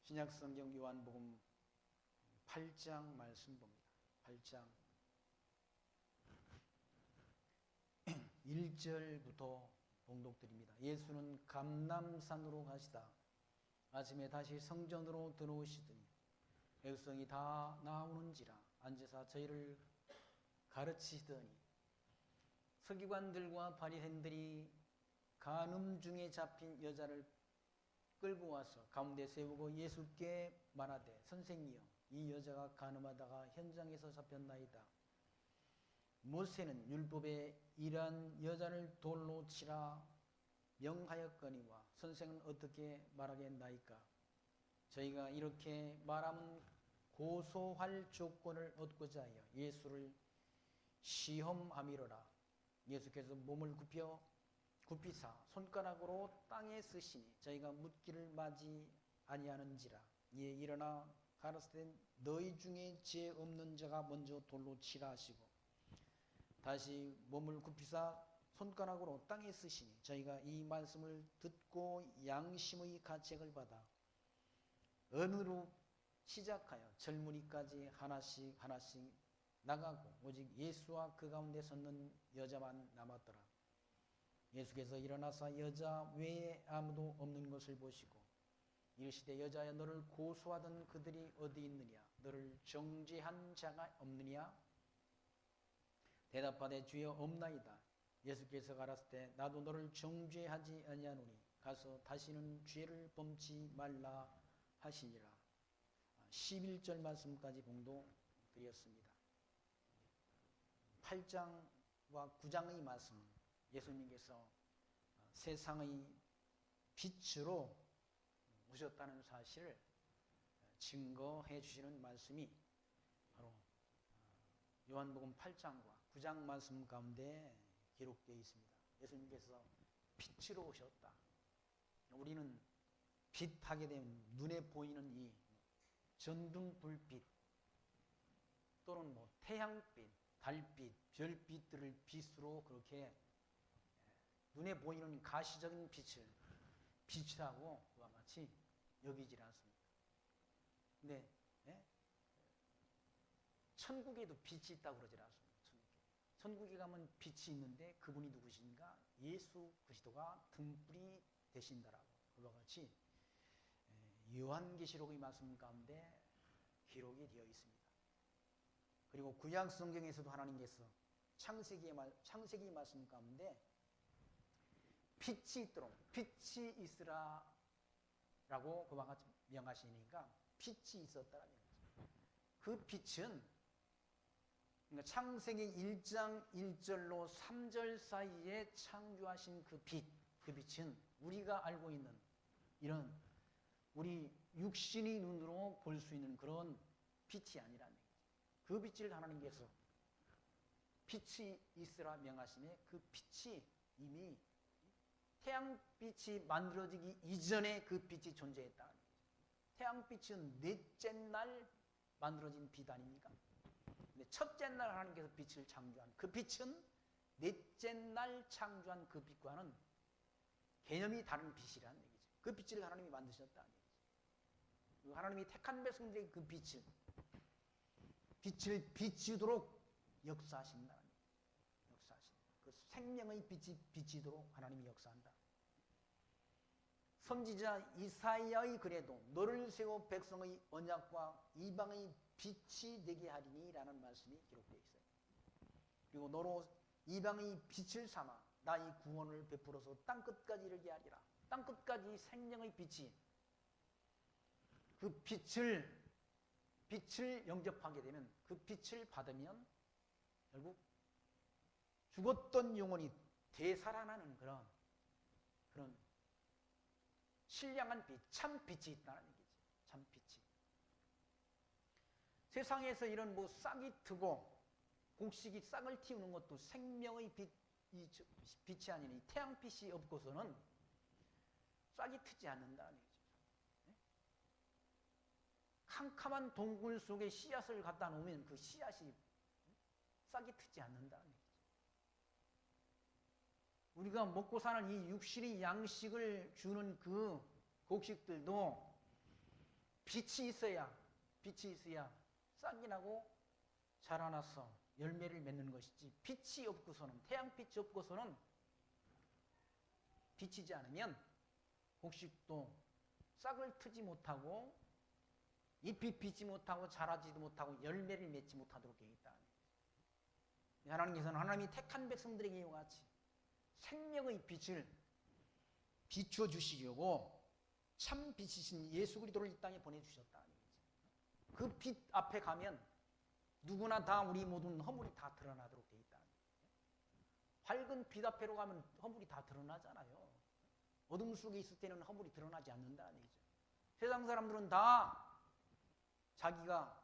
신약성경 요한복음 8장 말씀 봅니다. 8장 1절부터 봉독드립니다. 예수는 감람산으로 가시다 아침에 다시 성전으로 들어오시더니 백성이 다 나오는지라 앉으사 저희를 가르치시더니 서기관들과 바리새인들이 간음 중에 잡힌 여자를 끌고 와서 가운데 세우고 예수께 말하되 선생이여 이 여자가 간음하다가 현장에서 잡혔나이다. 모세는 율법에 이러한 여자를 돌로 치라 명하였거니와 선생은 어떻게 말하겠나이까. 저희가 이렇게 말하면 고소할 조건을 얻고자 하여 예수를 시험함이로라. 예수께서 몸을 굽히사 손가락으로 땅에 쓰시니 저희가 묻기를 마지 아니하는지라. 예, 일어나 가라사대 너희 중에 죄 없는 자가 먼저 돌로 치라 하시고 다시 몸을 굽히사 손가락으로 땅에 쓰시니 저희가 이 말씀을 듣고 양심의 가책을 받아 언으로 시작하여 젊은이까지 하나씩 나가고 오직 예수와 그 가운데 섰는 여자만 남았더라. 예수께서 일어나사 여자 외에 아무도 없는 것을 보시고 이르시되 여자여 너를 고소하던 그들이 어디 있느냐. 너를 정죄한 자가 없느냐. 대답하되 주여 없나이다. 예수께서 가라사대 나도 너를 정죄하지 아니하노니 가서 다시는 죄를 범치 말라 하시니라. 11절 말씀까지 봉독드렸습니다. 8장과 9장의 말씀, 예수님께서 세상의 빛으로 오셨다는 사실을 증거해 주시는 말씀이 바로 요한복음 8장과 9장 말씀 가운데 기록되어 있습니다. 예수님께서 빛으로 오셨다. 우리는 빛하게 되면 눈에 보이는 이 전등불빛 또는 태양빛, 달빛, 별빛들을 빛으로 그렇게 눈에 보이는 가시적인 빛을 빛이라고 그와 같이 여기질 않습니다. 근데 천국에도 빛이 있다고 그러질 않습니다. 천국에 가면 빛이 있는데 그분이 누구신가? 예수 그리스도가 등불이 되신다라고 그와 같이 요한계시록의 말씀 가운데 기록이 되어 있습니다. 그리고 구약 성경에서도 하나님께서 창세기 말씀 가운데 빛이 있도록 빛이 있으라 라고 그와 같이 명하시니까 빛이 있었다라는 거죠. 그 빛은 그러니까 창세기 1장 1절로 3절 사이에 창조하신 그 빛은 우리가 알고 있는 이런 우리 육신의 눈으로 볼 수 있는 그런 빛이 아니라는 거죠. 그 빛을 하나님께서 빛이 있으라 명하시니 그 빛이 이미 태양빛이 만들어지기 이전에 그 빛이 존재했다는 거죠. 태양빛은 넷째 날 만들어진 빛 아닙니까? 근데 첫째 날 하나님께서 빛을 창조한 그 빛은 넷째 날 창조한 그 빛과는 개념이 다른 빛이라는 얘기죠. 그 빛을 하나님이 만드셨다는 얘기죠. 하나님이 택한 백성들에게 그 빛을 비추도록 역사하신다는 얘기죠. 역사하신다. 그 생명의 빛이 비치도록 하나님이 역사한다. 선지자 이사야의 글에도 너를 세워 백성의 언약과 이방의 빛이 되게 하리니 라는 말씀이 기록되어 있어요. 그리고 너로 이방의 빛을 삼아 나의 구원을 베풀어서 땅끝까지 이르게 하리라. 땅끝까지 생명의 빛이 그 빛을 영접하게 되면 그 빛을 받으면 결국 죽었던 영혼이 되살아나는 그런 신령한 빛, 참 빛이 있다는 얘기지. 참 빛이. 세상에서 이런 싹이 트고 곡식이 싹을 틔우는 것도 생명의 빛이 아니니 태양빛이 없고서는 싹이 트지 않는다는 얘기죠. 캄캄한 동굴 속에 씨앗을 갖다 놓으면 그 씨앗이 싹이 트지 않는다는 얘기죠. 우리가 먹고 사는 이 육신의 양식을 주는 그 곡식들도 빛이 있어야 싹이 나고 자라나서 열매를 맺는 것이지, 빛이 없고서는, 태양빛이 없고서는 비치지 않으면 혹시 또 싹을 트지 못하고 잎이 피지 못하고 자라지도 못하고 열매를 맺지 못하도록 되어 있다. 하나님께서는 하나님이 택한 백성들에게 이와 같이 생명의 빛을 비추어 주시려고 참 빛이신 예수 그리스도를 이 땅에 보내주셨다. 그 빛 앞에 가면 누구나 다 우리 모든 허물이 다 드러나도록 되어 있다. 밝은 빛 앞에로 가면 허물이 다 드러나잖아요. 어둠 속에 있을 때는 허물이 드러나지 않는다는 얘기죠. 세상 사람들은 다 자기가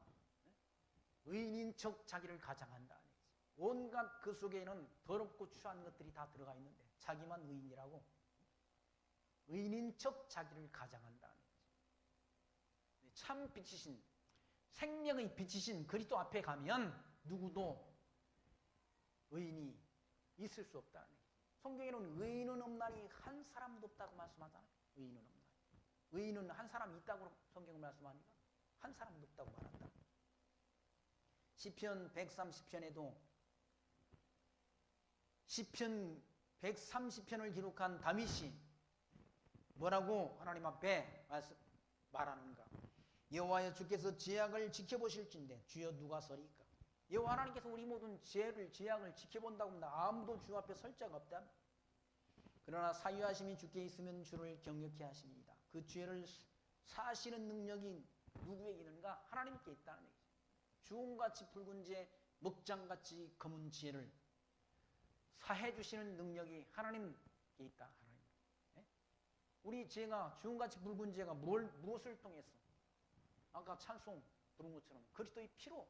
의인인 척 자기를 가장한다는 얘기죠. 온갖 그 속에는 더럽고 추한 것들이 다 들어가 있는데 자기만 의인이라고 의인인 척 자기를 가장한다는 얘기죠. 참 빛이신, 생명의 빛이신 그리스도 앞에 가면 누구도 의인이 있을 수 없다는 얘기죠. 성경에는 의인은 없나니 한 사람도 없다고 말씀하잖아요. 의인은 없나니. 의인은 한 사람 있다고 성경은 말씀하니까 한 사람도 없다고 말한다. 시편 130편에도 시편 130편을 기록한 다윗이 뭐라고 하나님 앞에 말하는가? 여호와여 주께서 죄악을 지켜보실진데 주여 누가 서리까? 여호와 하나님께서 우리 모든 죄악을 지켜본다고 합니다. 아무도 주 앞에 설 자가 없다. 그러나 사유하심이 주께 있으면 주를 경외케 하십니다. 그 죄를 사시는 능력이 누구에게 있는가? 하나님께 있다는 얘기죠. 주홍같이 붉은 죄, 먹장같이 검은 죄를 사해 주시는 능력이 하나님께 있다. 하나님. 네? 우리 죄가 주홍같이 붉은 죄가 무엇을 통해서? 아까 찬송 부른 것처럼 그리스도의 피로,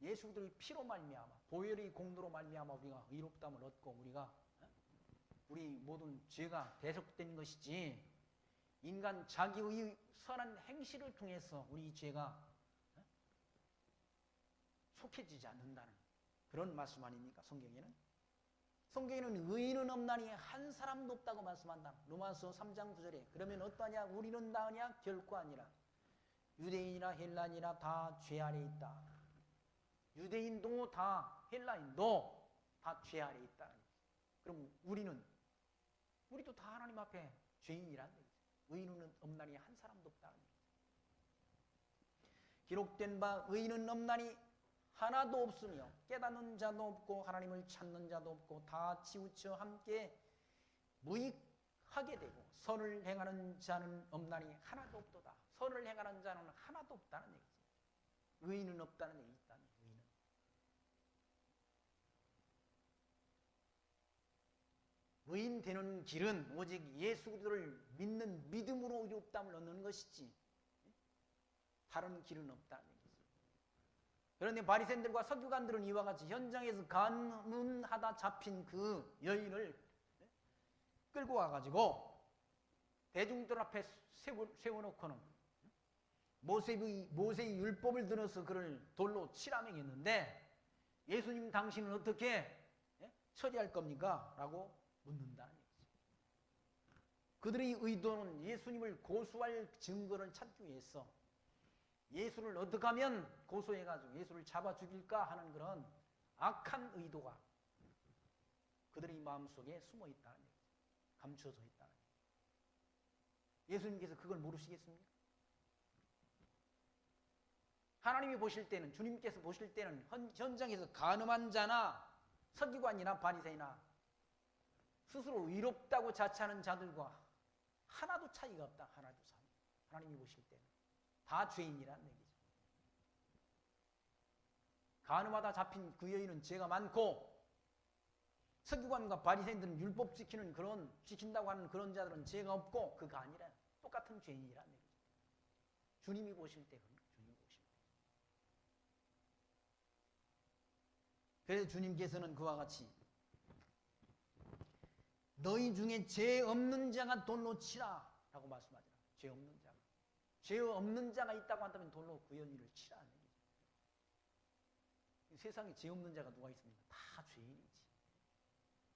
예수 그리스도의 피로 말미암아, 보혈의 공로로 말미암아 우리가 의롭다함을 얻고 우리가 우리 모든 죄가 대속된 것이지, 인간 자기의 선한 행실을 통해서 우리 죄가 속해지지 않는다는 그런 말씀 아닙니까? 성경에는 의인은 없나니 한 사람도 없다고 말씀한다. 로마서 3장 9절에 그러면 어떠하냐? 우리는 나으냐? 결코 아니라 유대인이나 헬라인이나 다 죄 아래 있다. 유대인도 다 헬라인도 다 죄 아래 있다. 그럼 우리도 다 하나님 앞에 죄인이라는 얘기죠. 의인은 없나니 한 사람도 없다는 얘기죠. 기록된 바 의인은 없나니 하나도 없으며 깨닫는 자도 없고 하나님을 찾는 자도 없고 다 치우쳐 함께 무익하게 되고 선을 행하는 자는 없나니 하나도 없도다. 선을 행하는 자는 하나도 없다는 얘기죠. 의인은 없다는 얘기 있다는 의인은. 의인 되는 길은 오직 예수 그리스도를 믿는 믿음으로 의롭다함을 얻는 것이지 다른 길은 없다는 얘기죠. 그런데 바리새인들과 서기관들은 이와 같이 현장에서 간음하다 잡힌 그 여인을 끌고 와가지고 대중들 앞에 세워놓고는 모세의 율법을 들어서 그를 돌로 치라 명했는데 예수님 당신은 어떻게 처리할 겁니까? 라고 묻는다는 얘기죠. 그들의 의도는 예수님을 고소할 증거를 찾기 위해서 예수를 어떻게 하면 고소해가지고 예수를 잡아 죽일까 하는 그런 악한 의도가 그들의 마음속에 숨어 있다는 얘기죠. 감춰져 있다는 얘기죠. 예수님께서 그걸 모르시겠습니까? 하나님이 보실 때는, 주님께서 보실 때는 현장에서 간음한 자나 서기관이나 바리새인이나 스스로 의롭다고 자처하는 자들과 하나도 차이가 없다. 하나님이 보실 때는 다 죄인이라는 얘기죠. 간음하다 잡힌 그 여인은 죄가 많고 서기관과 바리새인들은 율법 지킨다고 하는 그런 자들은 죄가 없고 그가 아니라 똑같은 죄인이라는 얘기죠. 주님이 보실 때 주님이 보실 때. 그래서 주님께서는 그와 같이 너희 중에 죄 없는 자가 돌로 치라 라고 말씀하잖아요. 죄 없는 자가. 죄 없는 자가 있다고 한다면 돌로 그 여인을 치라는 얘기죠. 세상에 죄 없는 자가 누가 있습니까? 다 죄인이지.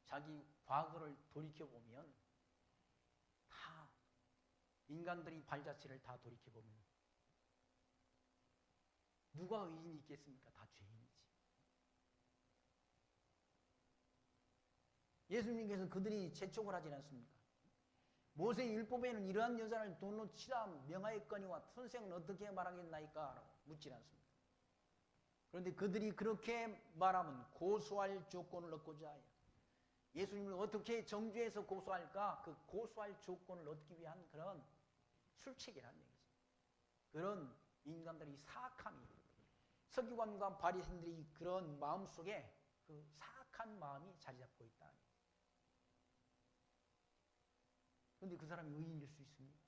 자기 과거를 돌이켜보면 다 인간들이 발자취를 다 돌이켜보면 누가 의인이 있겠습니까? 다 죄인이지. 예수님께서 그들이 재촉을 하지 않습니까? 모세의 율법에는 이러한 여자를 돌로 치라 명하였거니와 선생은 어떻게 말하겠나이까? 라고 묻지 않습니다. 그런데 그들이 그렇게 말하면 고소할 조건을 얻고자 하여 예수님을 어떻게 정죄해서 고소할까? 그 고소할 조건을 얻기 위한 그런 술책이라는 얘기죠. 그런 인간들이 사악함이 서기관과 바리새인들이 그런 마음속에 그 사악한 마음이 자리 잡고 있다. 그런데 그 사람이 의인일 수 있습니까?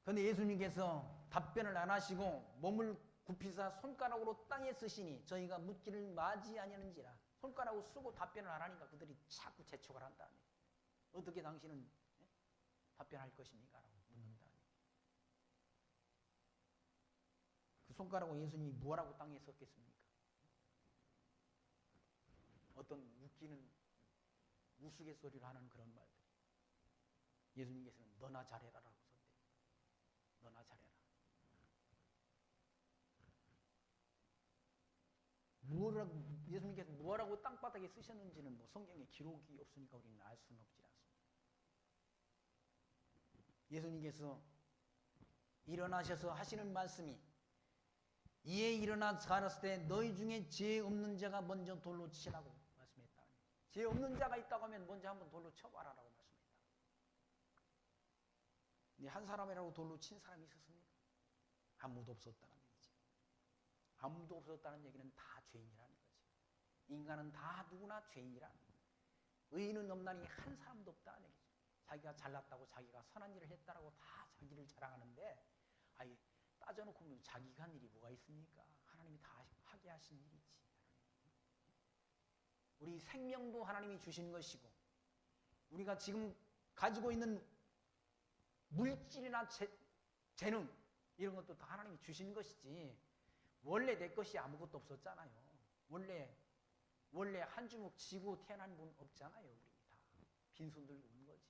그런데 예수님께서 답변을 안 하시고 몸을 굽히사 손가락으로 땅에 쓰시니 저희가 묻기를 맞이 아니하는지라. 손가락으로 쓰고 답변을 안 하니까 그들이 자꾸 재촉을 한다. 어떻게 당신은 답변할 것입니까? 라고 묻는다. 그 손가락으로 예수님이 뭐라고 땅에 썼겠습니까? 어떤 웃기는 우스갯소리를 하는 그런 말들. 예수님께서는 너나 잘해라라고 썼대요. 너나 잘해라. 예수님께서 뭐라고 땅바닥에 쓰셨는지는 뭐 성경에 기록이 없으니까 우리는 알 수는 없지 않습니다. 예수님께서 일어나셔서 하시는 말씀이 이에 일어나 살았을 때 너희 중에 죄 없는 자가 먼저 돌로 치라고 말씀했다. 죄 없는 자가 있다고 하면 먼저 한번 돌로 쳐봐라라고 말씀했다. 근데 한 사람이라고 돌로 친 사람이 있었습니까? 아무도 없었다는 얘기지. 아무도 없었다는 얘기는 다 죄인이라는 거지. 인간은 다 누구나 죄인이라는 거지. 의인은 없나니 한 사람도 없다는 얘기죠. 자기가 잘났다고 자기가 선한 일을 했다라고 다 자기를 자랑하는데 아예 따져놓고 보면 자기가 한 일이 뭐가 있습니까? 하나님이 다 하게 하신 일이지. 우리 생명도 하나님이 주신 것이고 우리가 지금 가지고 있는 물질이나 재능 이런 것도 다 하나님이 주신 것이지 원래 내 것이 아무것도 없었잖아요. 원래 한 주먹 쥐고 태어난 분 없잖아요. 우리 다 빈손 들고 온 거지.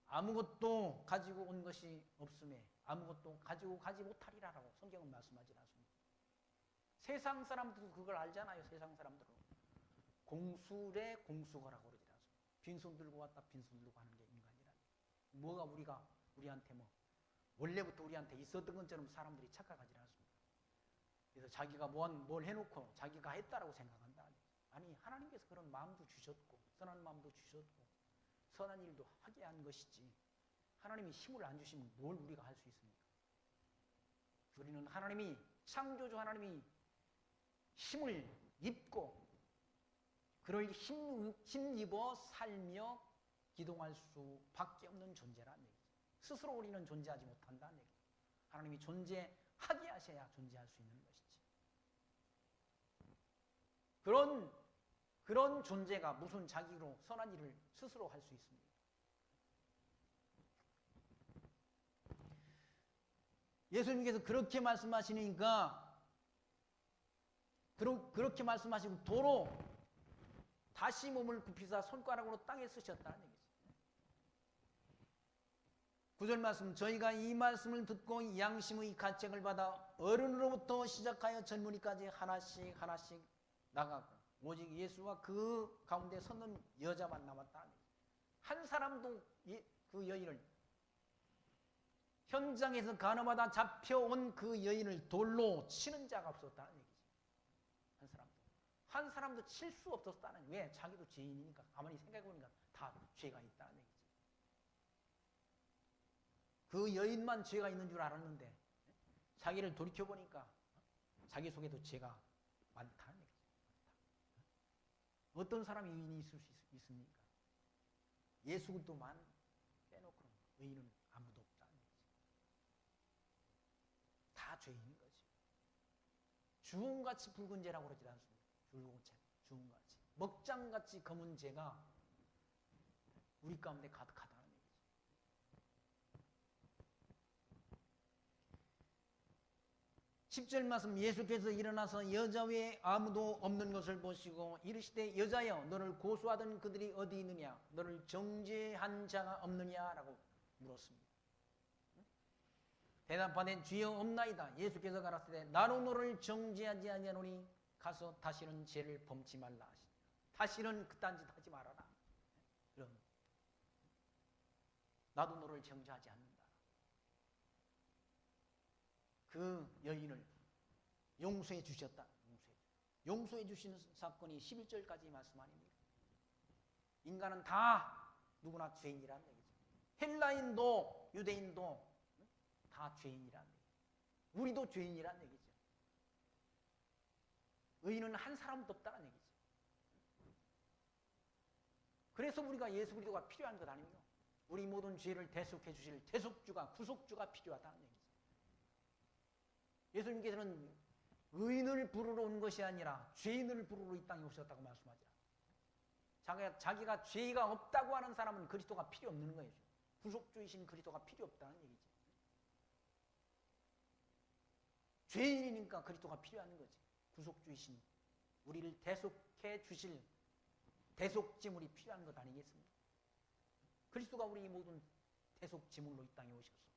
아무것도 가지고 온 것이 없음에 아무것도 가지고 가지 못하리라라고 성경은 말씀하지 않습니다. 세상 사람들도 그걸 알잖아요. 세상 사람들은 공수래 공수거라고 그러지 않습니다. 빈손 들고 왔다 빈손 들고 하는 게 인간이라니. 뭐가 우리한테 뭐 원래부터 우리한테 있었던 것처럼 사람들이 착각하지 않습니다. 그래서 자기가 뭘 해놓고 자기가 했다라고 생각한다. 아니 하나님께서 그런 마음도 주셨고 선한 마음도 주셨고 선한 일도 하게 한 것이지 하나님이 힘을 안 주시면 뭘 우리가 할 수 있습니까? 우리는 하나님이 창조주 하나님이 힘을 입고 그럴 힘입어 살며 기동할 수밖에 없는 존재라는 얘기죠. 스스로 우리는 존재하지 못한다는 얘기죠. 하나님이 존재하게 하셔야 존재할 수 있는 것이지. 그런 존재가 무슨 자기로 선한 일을 스스로 할 수 있습니다. 예수님께서 그렇게 말씀하시니까 그렇게 말씀하시고 도로 다시 몸을 굽히사 손가락으로 땅에 쓰셨다는 얘기죠. 9절 말씀 저희가 이 말씀을 듣고 양심의 가책을 받아 어른으로부터 시작하여 젊은이까지 하나씩 나가고 오직 예수와 그 가운데 섰는 여자만 남았다는 얘기죠. 한 사람도 그 여인을 현장에서 간호받아 잡혀온 그 여인을 돌로 치는 자가 없었다는 얘기죠. 한 사람도 칠 수 없었다는. 왜? 자기도 죄인이니까. 가만히 생각해보니까 다 죄가 있다는 얘기죠. 그 여인만 죄가 있는 줄 알았는데 자기를 돌이켜보니까 자기 속에도 죄가 많다는 얘기죠. 어떤 사람이 의인이 있을 수 있습니까? 예수 그리스도만 빼놓고는 의인은 아무도 없다는 얘기죠. 다 죄인인 거죠. 주홍같이 붉은 죄라고 그러지 않습니다. 주홍같이 먹장같이 검은 죄가 우리 가운데 가득하다는 얘기죠. 10절 말씀 예수께서 일어나서 여자 외에 아무도 없는 것을 보시고 이르시되 여자여 너를 고소하던 그들이 어디 있느냐 너를 정죄한 자가 없느냐라고 물었습니다. 대답하되 주여 없나이다. 예수께서 가라사대 나로 너를 정죄하지 아니하노니 가서 다시는 죄를 범치 말라 하시니라. 다시는 그딴 짓 하지 말아라. 이런 나도 너를 정죄하지 않는다. 그 여인을 용서해 주셨다. 용서해 주시는 사건이 11절까지 말씀 아닙니까? 인간은 다 누구나 죄인이라는 얘기죠. 헬라인도 유대인도 다 죄인이라는 얘기죠. 우리도 죄인이라는 얘기죠. 의인은 한 사람도 없다는 얘기죠. 그래서 우리가 예수 그리스도가 필요한 것 아닙니까? 우리 모든 죄를 대속해 주실 대속주가 구속주가 필요하다는 얘기죠. 예수님께서는 의인을 부르러 온 것이 아니라 죄인을 부르러 이 땅에 오셨다고 말씀하죠. 자기가 죄가 없다고 하는 사람은 그리스도가 필요 없는 거예요. 구속주이신 그리스도가 필요 없다는 얘기죠. 죄인이니까 그리스도가 필요한 거지. 구속주이신 우리를 대속해 주실 대속지물이 필요한 것 아니겠습니까? 그리스도가 우리 모든 대속지물로 이 땅에 오셔서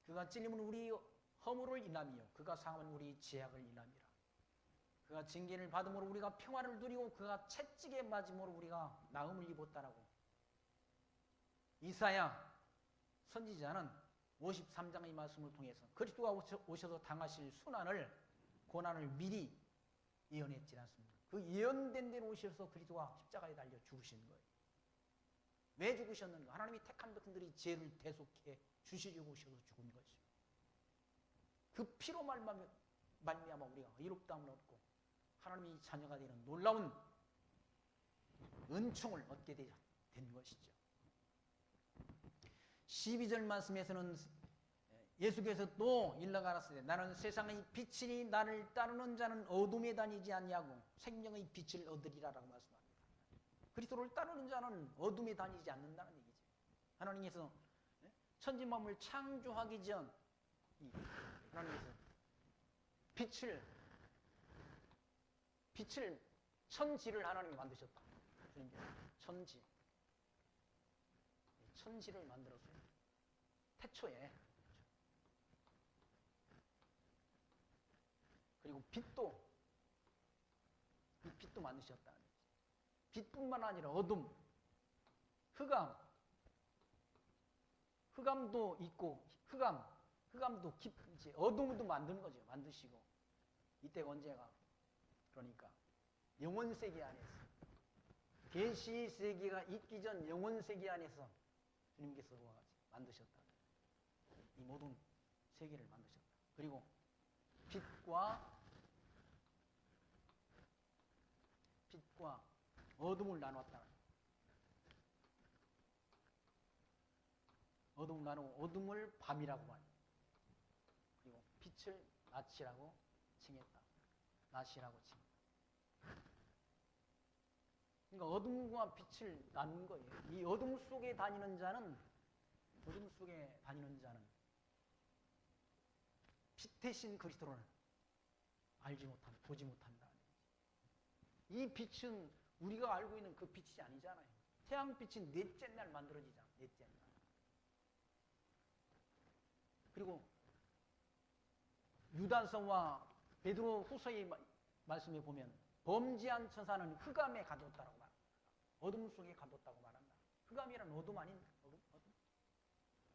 그가 찔림은 우리 허물을 인함이요 그가 상함은 우리 죄악을 인함이라. 그가 징계를 받음으로 우리가 평화를 누리고 그가 채찍에 맞음으로 우리가 나음을 입었다라고 이사야 선지자는 53장의 말씀을 통해서 그리스도가 오셔서 당하실 순환을 고난을 미리 예언했지 않습니까? 그 예언된 대로 오셔서 그리스도가 십자가에 달려 죽으신 거예요. 왜 죽으셨는가? 하나님이 택한 백성들이 죄를 대속해 주시려고 오셔서 죽은 것이죠. 그 피로 말미암아 우리가 의롭다함을 얻고 하나님의 자녀가 되는 놀라운 은총을 얻게 된 것이죠. 12절 말씀에서는 예수께서 또 일러가라사대 나는 세상의 빛이니 나를 따르는 자는 어둠에 다니지 아니하고 생명의 빛을 얻으리라라고 말씀합니다. 그리스도를 따르는 자는 어둠에 다니지 않는다는 얘기죠. 하나님께서 천지 만물을 창조하기 전 하나님께서 빛을 천지를 하나님이 만드셨다. 천지를 만들었어요. 태초에. 그리고 빛도 만드셨다. 빛뿐만 아니라 어둠, 흑암도 있고 흑암도 이제 어둠도 만드는 거죠. 만드시고 이때가 언제가 그러니까 영원 세계 안에서 계시 세계가 있기 전 영원 세계 안에서 주님께서 만드셨다. 이 모든 세계를 만드셨다. 그리고 빛과 어둠을 나눴다. 어둠을 나누고 어둠을 밤이라고 말합니다. 그리고 빛을 낮이라고 칭했다. 낮이라고 칭했다. 그러니까 어둠과 빛을 나눈 거예요. 이 어둠 속에 다니는 자는 빛 대신 그리스도를 보지 못한다. 이 빛은 우리가 알고 있는 그 빛이 아니잖아요. 태양빛이 넷째 날 만들어지잖아요. 넷째 날. 그리고 유다서와 베드로 후서의 말씀에 보면 범죄한 천사는 흑암에 가뒀다고 말합니다. 어둠 속에 가뒀다고 말한다. 흑암이란 어둠 아닌 어둠.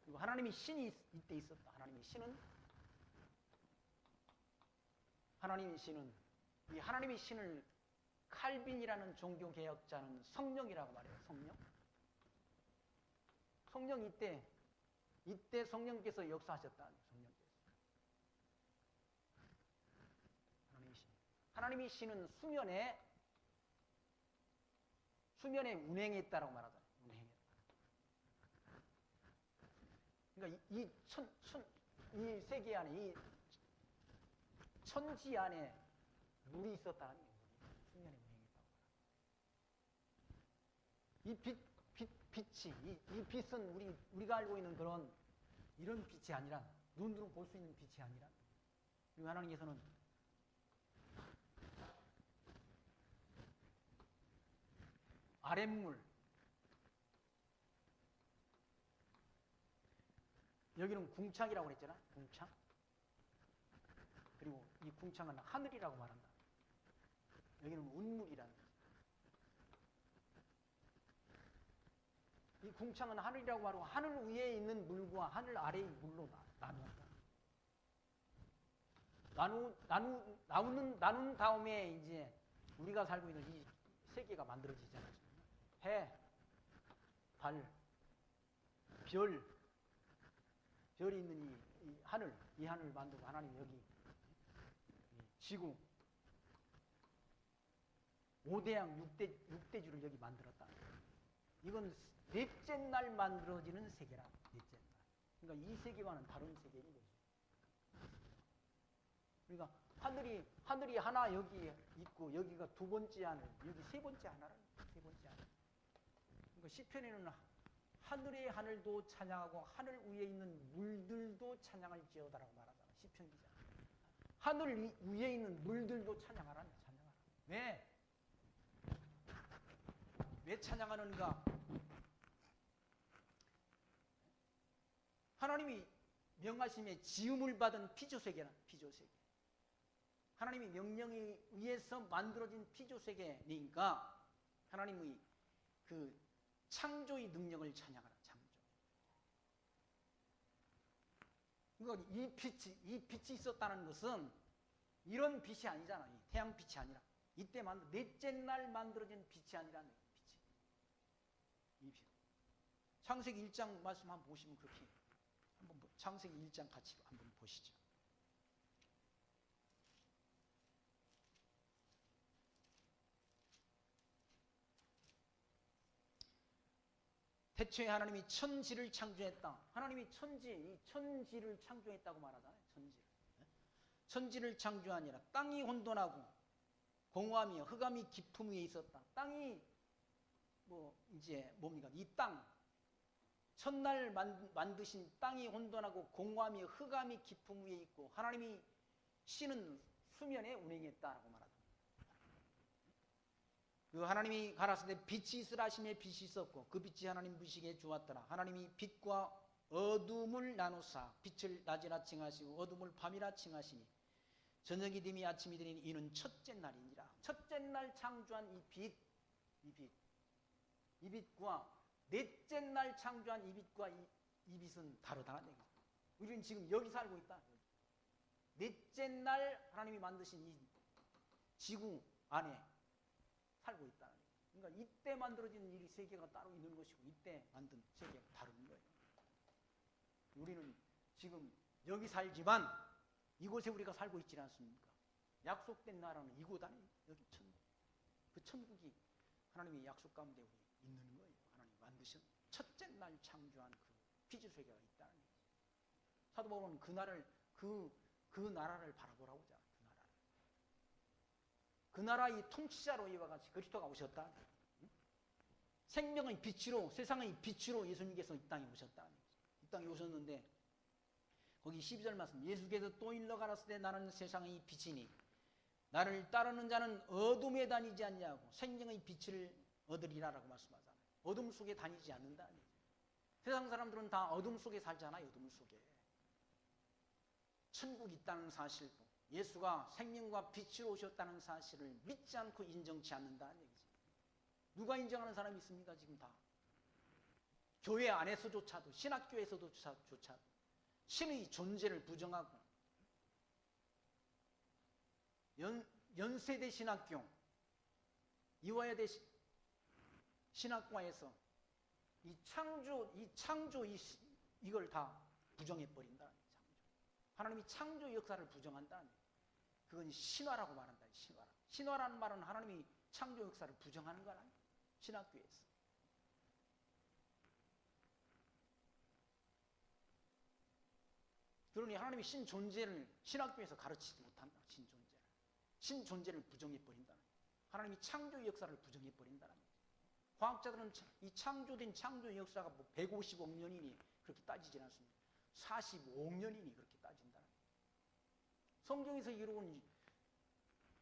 그리고 하나님의 신이 이때 있었다. 이 하나님의 신을 칼빈이라는 종교개혁자는 성령이라고 말해요. 성령 이때 성령께서 역사하셨다. 하나님의 신은 수면에 운행했다라고 말하잖아요. 그러니까 이 세계 안에 이 천지 안에 물이 있었다는 거예요. 수면에 운행했다고 말합니다. 이 빛은 우리가 알고 있는 이런 빛이 아니라 눈으로 볼 수 있는 빛이 아니라. 그리고 하나님께서는 아랫물, 여기는 궁창이라고 그랬잖아. 궁창. 그리고 이 궁창은 하늘이라고 말한다. 여기는 운물이라는 거지. 이 궁창은 하늘이라고 말하고 하늘 위에 있는 물과 하늘 아래의 물로 나눈다. 나눈 다음에 이제 우리가 살고 있는 이 세계가 만들어지잖아요. 해, 달, 별이 있는 이 하늘을 만들고 하나님 여기 지구, 5대양 6대주를 여기 만들었다. 이건 넷째 날 만들어지는 세계라. 넷째 날. 그러니까 이 세계와는 다른 세계인 거죠. 그러니까 하늘이 하나 여기 있고 여기가 두 번째 하늘, 여기 세 번째 하나라. 세 번째 하늘. 그러니까 시편에는 하늘의 하늘도 찬양하고 하늘 위에 있는 물들도 찬양할지어다라고 말하잖아. 시편 기자. 하늘 위에 있는 물들도 찬양하라. 왜? 왜 찬양하는가? 하나님이 명하심에 지음을 받은 피조세계라. 피조세계. 하나님이 명령에 의해서 만들어진 피조세계니까 하나님의 그 창조의 능력을 찬양하라. 창조. 그러니까 이 빛이 있었다는 것은 이런 빛이 아니잖아. 태양빛이 아니라. 이때 넷째 날 만들어진 빛이 아니라 빛이. 이 빛. 창세기 1장 말씀 한번 보시면 그렇게 한번 창세기 1장 같이 한번 보시죠. 태초에 하나님이 천지를 창조했다. 하나님이 천지를 창조했다고 말하잖아요. 천지를 창조하니라. 땅이 혼돈하고 공허하며 흑암이 깊음 위에 있었다. 땅이 이제 뭡니까? 이 땅, 첫날 만드신 땅이 혼돈하고 공허하며 흑암이 깊음 위에 있고 하나님이 씨는 수면에 운행했다라고 말하다. 그 하나님이 가라사대 빛이 있으라 하시매 빛이 있었고 그 빛이 하나님 무식에 주었더라. 하나님이 빛과 어둠을 나누사 빛을 낮이라 칭하시고 어둠을 밤이라 칭하시니 저녁이 됨이 아침이 되니 이는 첫째 날이니라. 첫째 날 창조한 이 빛과 넷째 날 창조한 이 빛과 이 빛은 다르다는 얘기죠. 우리는 지금 여기 살고 있다. 넷째 날 하나님이 만드신 이 지구 안에 살고 있다는 얘기죠. 그러니까 이때 만들어진 이 세계가 따로 있는 것이고 이때 만든 세계가 다른 거예요. 우리는 지금 여기 살지만 이곳에 우리가 살고 있지 않습니까? 약속된 나라는 이곳 안에 여기 천국. 그 천국이 하나님의 약속 가운데 우리 있는 거예요. 하나님 만드신 첫째 날 창조한 그 피조세계가 있다는 얘기죠. 사도 바울은 그 나라를 바라보라고 하잖아요. 그 나라의 통치자로 이와 같이 그리스도가 오셨다. 생명의 빛으로 세상의 빛으로 예수님께서 이 땅에 오셨다. 이 땅에 오셨는데 거기 12절 말씀 예수께서 또 일러 가라사대 나는 세상의 빛이니 나를 따르는 자는 어둠에 다니지 않냐고 생명의 빛을 얻으리라라고 말씀하잖아요. 어둠 속에 다니지 않는다. 세상 사람들은 다 어둠 속에 살잖아요. 어둠 속에. 천국이 있다는 사실도 예수가 생명과 빛으로 오셨다는 사실을 믿지 않고 인정치 않는다는 얘기죠. 누가 인정하는 사람이 있습니까? 지금 다. 교회 안에서조차도 신학교에서조차도 신의 존재를 부정하고 연세대 신학교 이화여대 신학과에서 이걸 다 부정해버린다. 하나님이 창조 역사를 부정한다. 그건 신화라고 말한다. 신화라는 말은 하나님이 창조 역사를 부정하는 건 아니에요. 신학교에서. 그러니 하나님이 신존재를 신학교에서 가르치지 못한다. 신존재를 부정해버린다. 하나님이 창조 역사를 부정해버린다는 거죠. 과학자들은 이 창조된 창조 역사가 150억 년이니 그렇게 따지지 않습니다. 45억 년이니 그렇게 따진다는 거예요. 성경에서 이루어온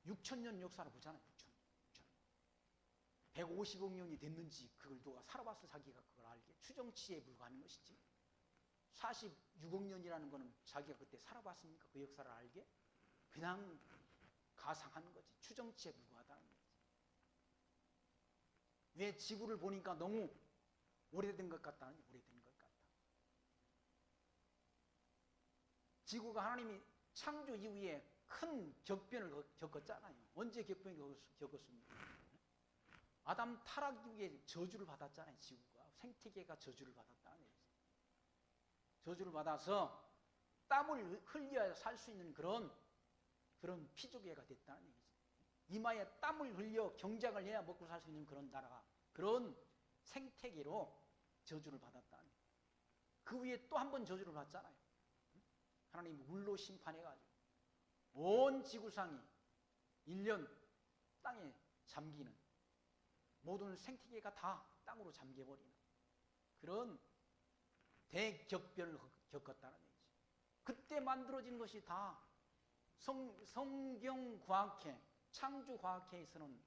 6,000년 역사를 보잖아요. 150억 년이 됐는지 그걸 누가 살아봐서 자기가 그걸 알게. 추정치에 불과한 것이지. 46억 년이라는 거는 자기가 그때 살아봤습니까? 그 역사를 알게? 그냥 가상한 거지. 추정치에 불과하다는 거지. 왜 지구를 보니까 너무 오래된 것 같다는 오래된 것 같다. 지구가 하나님이 창조 이후에 큰 격변을 겪었잖아요. 언제 격변을 겪었습니까? 아담 타락 이후에 저주를 받았잖아요. 지구가. 생태계가 저주를 받았다는 거지. 저주를 받아서 땀을 흘려야 살 수 있는 그런 피조계가 됐다는 얘기죠. 이마에 땀을 흘려 경작을 해야 먹고 살 수 있는 그런 나라가, 그런 생태계로 저주를 받았다는 거예요. 그 위에 또 한 번 저주를 받잖아요. 하나님이 물로 심판해가지고 온 지구상이 1년 땅에 잠기는, 모든 생태계가 다 땅으로 잠겨버리는 그런 대격변을 겪었다는 얘기죠. 그때 만들어진 것이 다 성경과학회, 창조과학회에서는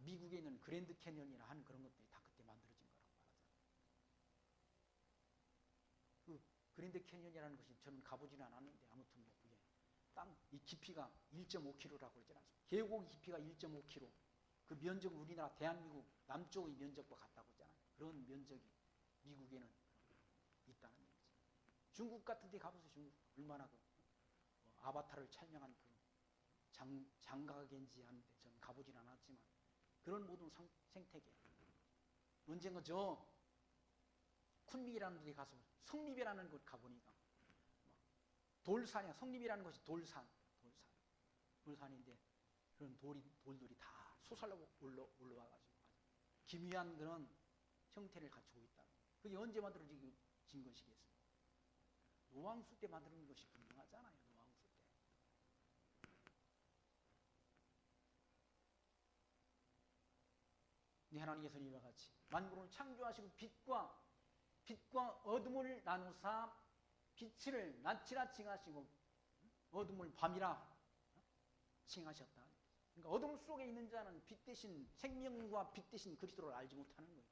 미국에 있는 그랜드 캐년이라 하는 그런 것들이 다 그때 만들어진 거라고 말하잖아요. 그 그랜드 캐년이라는 것이 저는 가보지는 않았는데, 아무튼 뭐 그게 이 깊이가 1.5km라고 그러지 않습니까? 계곡의 깊이가 1.5km. 그 면적은 우리나라 대한민국 남쪽의 면적과 같다고 했잖아요. 그런 면적이 미국에는 있다는 얘기죠. 중국 같은 데 가보세요. 중국 얼마나 아바타를 촬영한 그 장가겐지 하는데 저는 가보진 않았지만 그런 모든 생태계. 언젠가 저 쿤밍이라는 데 가서 성립이라는 곳 가보니까 돌산이야. 성립이라는 것이 돌산인데 그런 돌들이 다 솟아올라가지고 기묘한 그런 형태를 갖추고 있다. 그게 언제 만들어진 것이겠습니까? 노왕수 때 만드는 것이 분명하잖아요. 노왕수 때. 네, 하나님께서는 이와 같이 만물을 창조하시고 빛과 어둠을 나누사 빛을 낮이라 칭하시고 어둠을 밤이라 칭하셨다. 그러니까 어둠 속에 있는 자는 빛 대신 생명과 빛 대신 그리스도를 알지 못하는 거예요.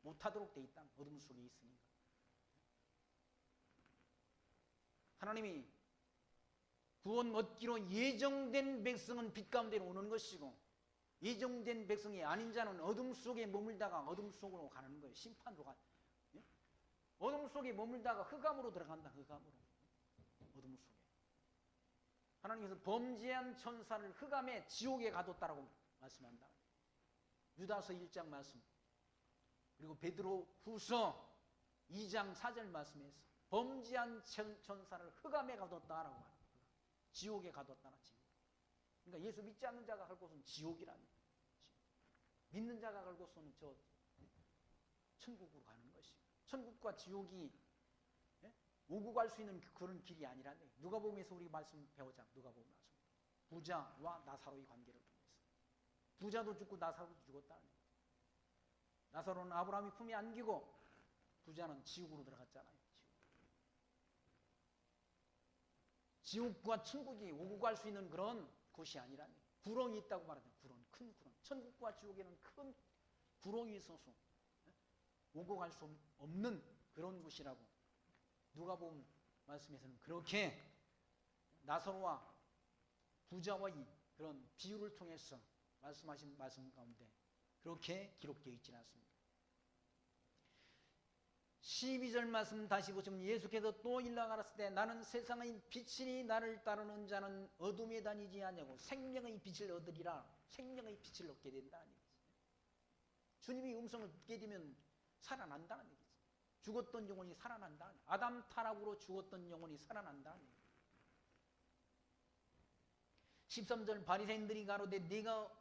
못하도록 돼 있다. 어둠 속에 있으니까. 하나님이 구원 얻기로 예정된 백성은 빛 가운데 오는 것이고, 예정된 백성이 아닌 자는 어둠 속에 머물다가 어둠 속으로 가는 거예요. 심판으로 가. 예? 어둠 속에 머물다가 흑암으로 들어간다. 흑암으로. 어둠 속에. 하나님께서 범죄한 천사를 흑암의 지옥에 가뒀다라고 말씀한다. 유다서 1장 말씀, 그리고 베드로 후서 2장 4절 말씀에서 범죄한 천사를 흑암에 가뒀다라고 말합니다. 지옥에 가뒀다나 지옥. 그러니까 예수 믿지 않는 자가 갈 곳은 지옥이라는 거예요. 믿는 자가 갈 곳은 천국으로 가는 것이고, 천국과 지옥이 오고 갈 수 있는 그런 길이 아니라는 거예요. 누가복음에서 우리 말씀 배우자. 누가복음 말씀. 부자와 나사로의 관계를 통해서. 부자도 죽고 나사로도 죽었다는 거예요. 나사로는 아브라함이 품에 안기고 부자는 지옥으로 들어갔잖아요. 지옥과 천국이 오고 갈 수 있는 그런 곳이 아니라는 거예요. 구렁이 있다고 말하잖아요. 큰 구렁. 천국과 지옥에는 큰 구렁이 있어서 오고 갈 수 없는 그런 곳이라고 누가복음 말씀에서는 그렇게 나사로와 부자와의 그런 비유를 통해서 말씀하신 말씀 가운데 그렇게 기록되어 있지는 않습니다. 12절 말씀 다시 보시면 예수께서 또 일러 가라사대 때 나는 세상의 빛이니 나를 따르는 자는 어둠에 다니지 아니하고 생명의 빛을 얻으리라. 생명의 빛을 얻게 된다는 얘기죠. 주님의 음성을 듣게 되면 살아난다는 얘기죠. 죽었던 영혼이 살아난다는 얘기죠. 아담 타락으로 죽었던 영혼이 살아난다는 얘기죠. 13절 바리새인들이 가로되 네가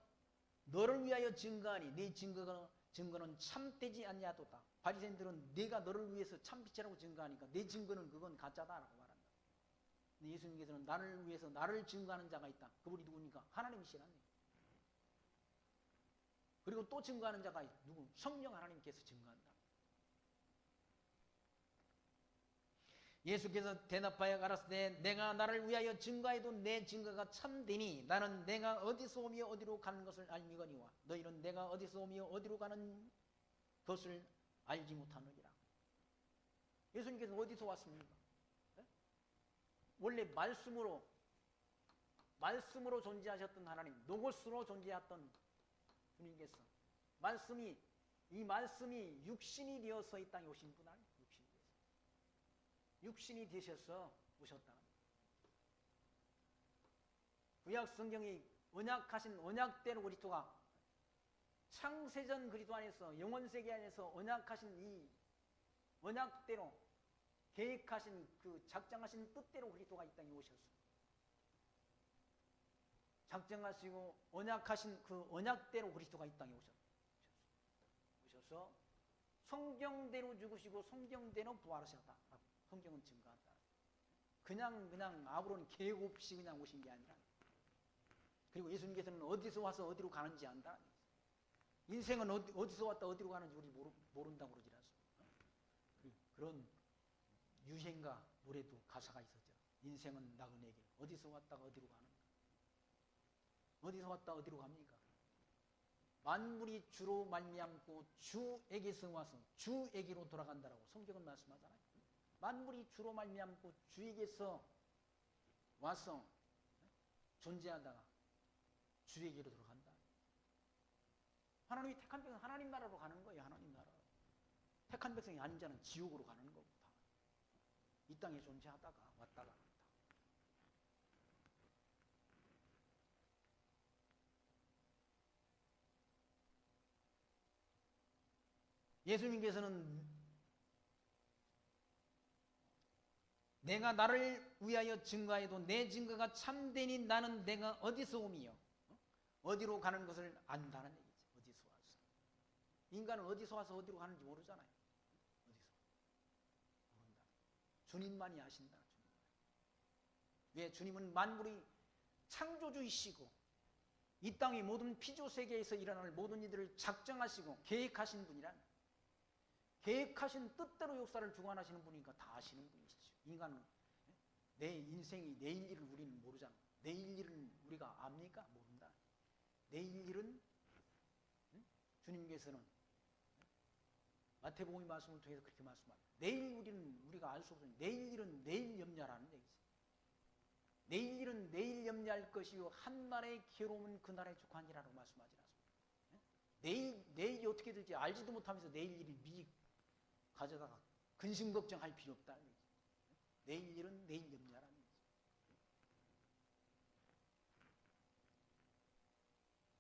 너를 위하여 증거하니 네 증거는 참되지 아니하도다. 바리새인들은 네가 너를 위해서 참빛이라고 증거하니까 내 증거는 그건 가짜다라고 말한다. 근데 예수님께서는 나를 위해서 나를 증거하는 자가 있다. 그분이 누굽니까? 하나님이시라는 얘기예요. 그리고 또 증거하는 자가 누구? 성령 하나님께서 증거한다. 예수께서 대답하여 가라사대 내가 나를 위하여 증거해도 내 증거가 참되니 나는 내가 어디서 오며 어디로 가는 것을 알미거니와 너희는 내가 어디서 오며 어디로 가는 것을 알지 못하느니라. 예수님께서 어디서 왔습니까? 네? 원래 말씀으로 존재하셨던 하나님, 노고스로 존재했던 주님께서 이 말씀이 육신이 되어서 이 땅에 오신 분 아니에요. 육신이 되셔서 오셨다. 구약 성경이 언약하신 언약대로 그리스도가 창세전 그리스도 안에서 영원세계 안에서 언약하신 이 언약대로 계획하신 그 작정하신 뜻대로 그리스도가 이 땅에 오셨어요. 작정하시고 언약하신 그 언약대로 그리스도가 이 땅에 오셔서 성경대로 죽으시고 성경대로 부활하셨다. 성경은 증거한다. 그냥 아무런 계획 없이 그냥 오신 게 아니라. 그리고 예수님께서는 어디서 와서 어디로 가는지 안다. 인생은 어디서 왔다 어디로 가는지 우리 모른다고 그러지 않습니까? 그런 유행가 노래도 가사가 있었죠. 인생은 나그네 길. 어디서 왔다가 어디로 가는가? 어디서 왔다 어디로 갑니까? 만물이 주로 말미암고 주에게서 와서 주에게로 돌아간다라고 성경은 말씀하잖아요. 만물이 주로 말미암고 주에게서 와서 존재하다가 주에게로 돌아간다. 하나님이 택한 백성 하나님 나라로 가는 거예요. 하나님 나라로. 택한 백성이 아닌 자는 지옥으로 가는 거고 다. 이 땅에 존재하다가 왔다가 갔다. 예수님께서는 내가 나를 위하여 증거해도 내 증거가 참되니 나는 내가 어디서 오며 어디로 가는 것을 안다는 얘기죠. 어디서 와서. 인간은 어디서 와서 어디로 가는지 모르잖아요. 어디서. 모른다. 주님만이 아신다. 왜? 주님은 만물의 창조주이시고 이 땅의 모든 피조세계에서 일어날 모든 일들을 작정하시고 계획하신 분이란 계획하신 뜻대로 역사를 주관하시는 분이니까 다 아시는 분이시죠. 인간은 내 인생이 내일 일을 우리는 모르잖아. 내일 일은 우리가 압니까? 모른다. 내일 일은 주님께서는 마태복음의 말씀을 통해서 그렇게 말씀합니다. 내일 우리가 알 수 없으니 내일 일은 내일 염려라는 얘기죠. 내일 일은 내일 염려할 것이요 한날의 괴로움은 그날의 족하니라고 말씀하지 않습니까? 내일이 어떻게 될지 알지도 못하면서 내일 일을 미리 가져다가 근심 걱정할 필요 없다는 얘기죠. 내일 일은 내일 염려라는 얘기죠.